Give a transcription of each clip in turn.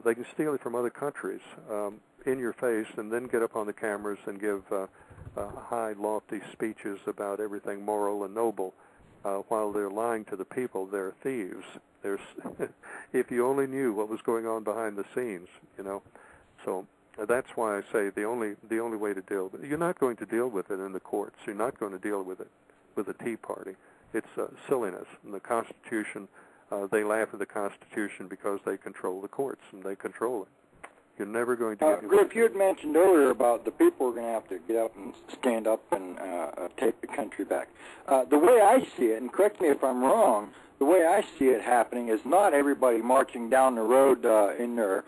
They can steal it from other countries in your face and then get up on the cameras and give high, lofty speeches about everything moral and noble. While they're lying to the people, they're thieves. If you only knew what was going on behind the scenes, you know. So that's why I say the only way to deal with it. You're not going to deal with it in the courts. You're not going to deal with it with the Tea Party. It's silliness. And the Constitution, they laugh at the Constitution because they control the courts and they control it. You're never going to get... Griff, you had mentioned earlier about the people are going to have to get up and stand up and take the country back. The way I see it, and correct me if I'm wrong, the way I see it happening is not everybody marching down the road in their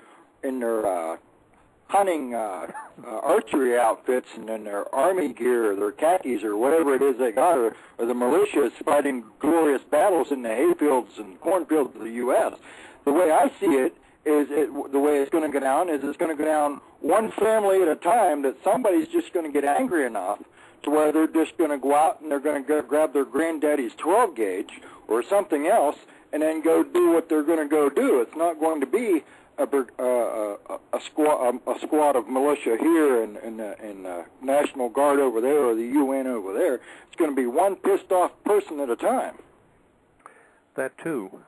hunting archery outfits and in their army gear or their khakis or whatever it is they got, or the militias fighting glorious battles in the hayfields and cornfields of the U.S. The way I see it, the way it's going to go down is it's going to go down one family at a time, that somebody's just going to get angry enough to where they're just going to go out and they're going to grab their granddaddy's 12 gauge or something else and then go do what they're going to go do. It's not going to be a squad of militia here and National Guard over there or the UN over there. It's going to be one pissed off person at a time. That too.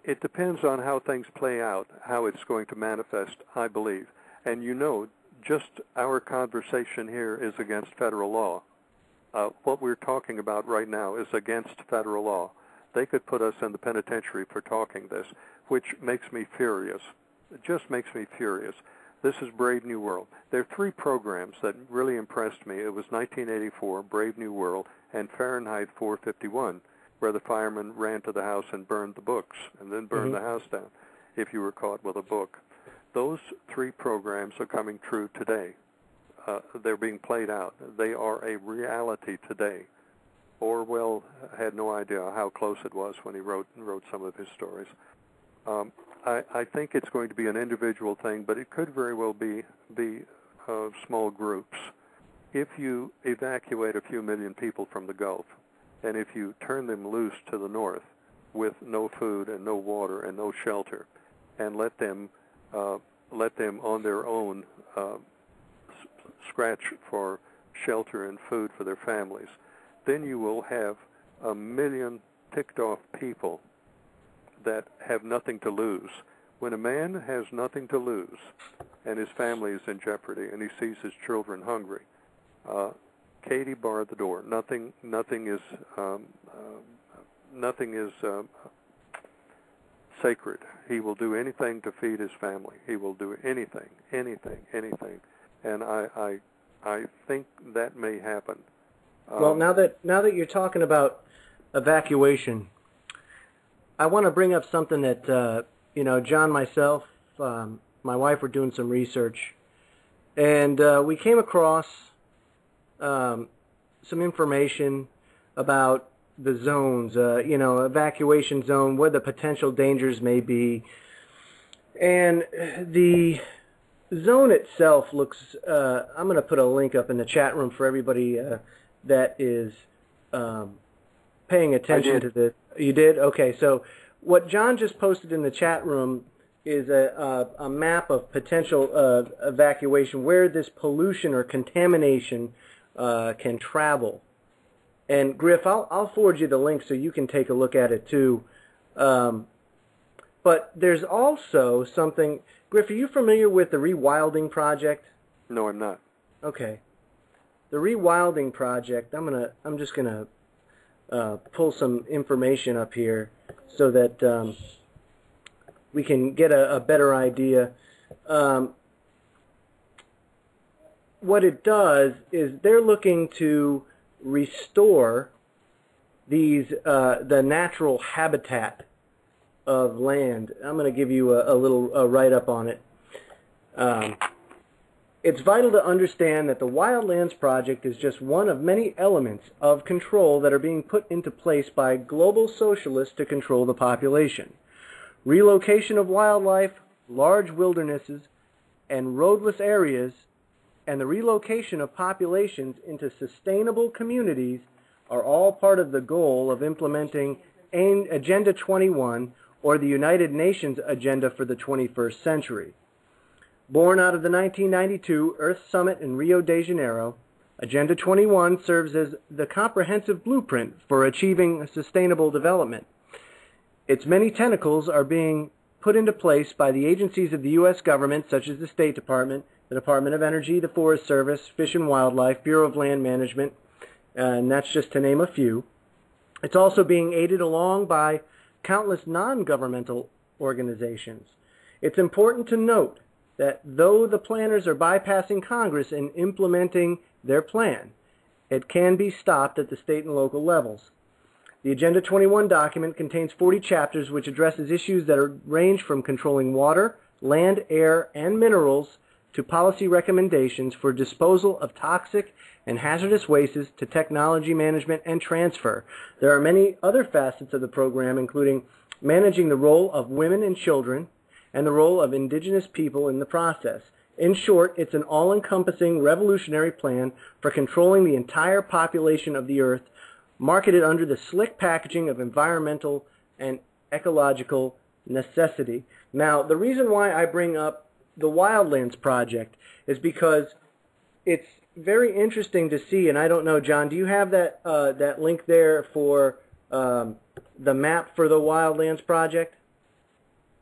It depends on how things play out, how it's going to manifest, I believe. And you know, just our conversation here is against federal law. What we're talking about right now is against federal law. They could put us in the penitentiary for talking this, which makes me furious. It just makes me furious. This is Brave New World. There are 3 programs that really impressed me. It was 1984, Brave New World, and Fahrenheit 451. Where the firemen ran to the house and burned the books and then burned the house down if you were caught with a book. Those 3 programs are coming true today. They're being played out. They are a reality today. Orwell had no idea how close it was when he wrote some of his stories. I think it's going to be an individual thing, but it could very well be small groups. If you evacuate a few million people from the Gulf, and if you turn them loose to the north with no food and no water and no shelter, and let them on their own scratch for shelter and food for their families, then you will have 1 million ticked off people that have nothing to lose. When a man has nothing to lose and his family is in jeopardy and he sees his children hungry, Katie barred the door. Nothing is sacred. He will do anything to feed his family. He will do anything. And I think that may happen. Well, now that you're talking about evacuation, I want to bring up something that John, myself, my wife were doing some research, and we came across some information about the zones, evacuation zone, where the potential dangers may be. And the zone itself looks, I'm going to put a link up in the chat room for everybody that is paying attention to this. You did? Okay, so what John just posted in the chat room is a map of potential evacuation, where this pollution or contamination can travel. And Griff, I'll forward you the link so you can take a look at it too. But there's also something. Griff, are you familiar with the Rewilding Project? No, I'm not. Okay. The Rewilding Project, I'm just gonna pull some information up here so that we can get a better idea. What it does is they're looking to restore the natural habitat of land. I'm going to give you a little write-up on it. It's vital to understand that the Wildlands Project is just one of many elements of control that are being put into place by global socialists to control the population. Relocation of wildlife, large wildernesses, and roadless areas, and the relocation of populations into sustainable communities are all part of the goal of implementing Agenda 21, or the United Nations Agenda for the 21st Century. Born out of the 1992 Earth Summit in Rio de Janeiro, Agenda 21 serves as the comprehensive blueprint for achieving sustainable development. Its many tentacles are being put into place by the agencies of the U.S. government, such as the State Department, the Department of Energy, the Forest Service, Fish and Wildlife, Bureau of Land Management, and that's just to name a few. It's also being aided along by countless non-governmental organizations. It's important to note that though the planners are bypassing Congress in implementing their plan, it can be stopped at the state and local levels. The Agenda 21 document contains 40 chapters which addresses issues that range from controlling water, land, air, and minerals to policy recommendations for disposal of toxic and hazardous wastes to technology management and transfer. There are many other facets of the program, including managing the role of women and children and the role of indigenous people in the process. In short, it's an all-encompassing revolutionary plan for controlling the entire population of the Earth, marketed under the slick packaging of environmental and ecological necessity. Now, the reason why I bring up the Wildlands Project is because it's very interesting to see, and I don't know, John, do you have that link there for the map for the Wildlands Project?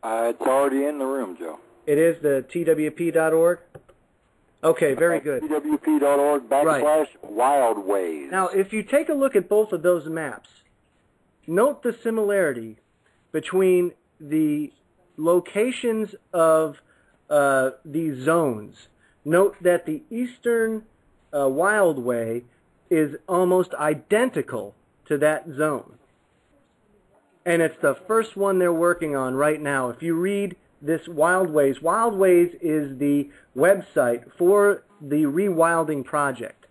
It's already in the room, Joe. It is the twp.org? Okay, very good. twp.org/wildways. Now, if you take a look at both of those maps, note the similarity between the locations of these zones. Note that the eastern Wildway is almost identical to that zone. And it's the first one they're working on right now. If you read this Wildways, Wildways is the website for the Rewilding Project.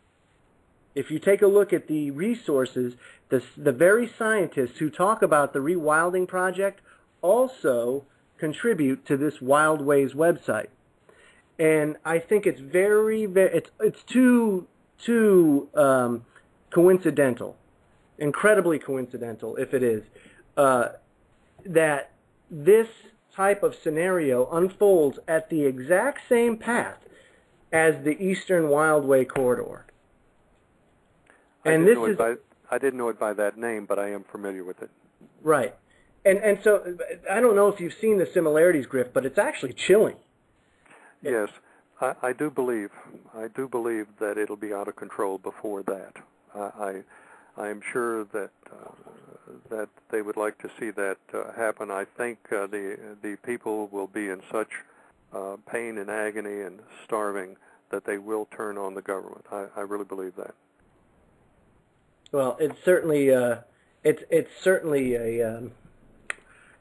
If you take a look at the resources, the very scientists who talk about the Rewilding Project also contribute to this Wildways website. And I think it's it's too coincidental, incredibly coincidental if it is, that this type of scenario unfolds at the exact same path as the Eastern Wildway corridor. And I didn't know it by that name, but I am familiar with it. Right. And so I don't know if you've seen the similarities, Griff, but it's actually chilling. Yes, I do believe that it'll be out of control before that. I am sure that that they would like to see that happen. I think the people will be in such pain and agony and starving that they will turn on the government. I really believe that. Well, it's certainly it's certainly a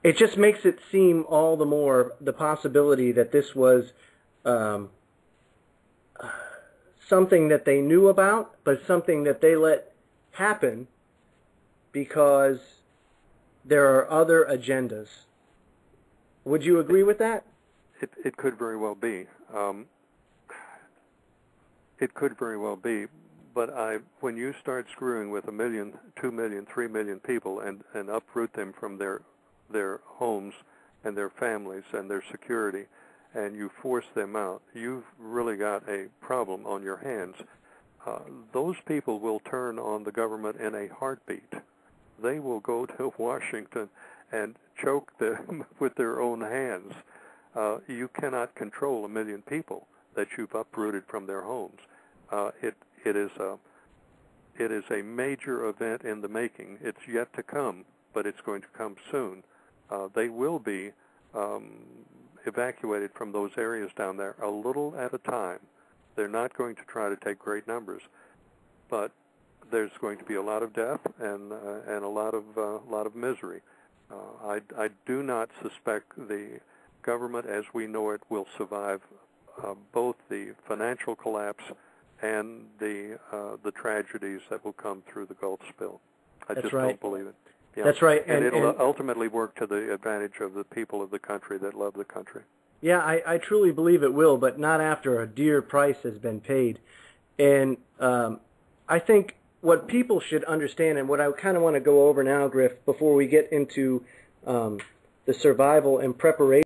it just makes it seem all the more the possibility that this was something that they knew about, but something that they let happen because there are other agendas. Would you agree with that? It could very well be. It could very well be. But when you start screwing with 1 million, 2 million, 3 million people and uproot them from their homes and their families and their security, and you force them out, you've really got a problem on your hands. Those people will turn on the government in a heartbeat. They will go to Washington and choke them with their own hands. You cannot control 1 million people that you've uprooted from their homes. It is a major event in the making. It's yet to come, but it's going to come soon. They will be evacuated from those areas down there a little at a time. They're not going to try to take great numbers, but there's going to be a lot of death and a lot of misery. I do not suspect the government as we know it will survive both the financial collapse and the tragedies that will come through the Gulf spill. I just don't believe it. Yeah. That's right. And it'll ultimately work to the advantage of the people of the country that love the country. Yeah, I truly believe it will, but not after a dear price has been paid. And I think what people should understand, and what I kind of want to go over now, Griff, before we get into the survival and preparation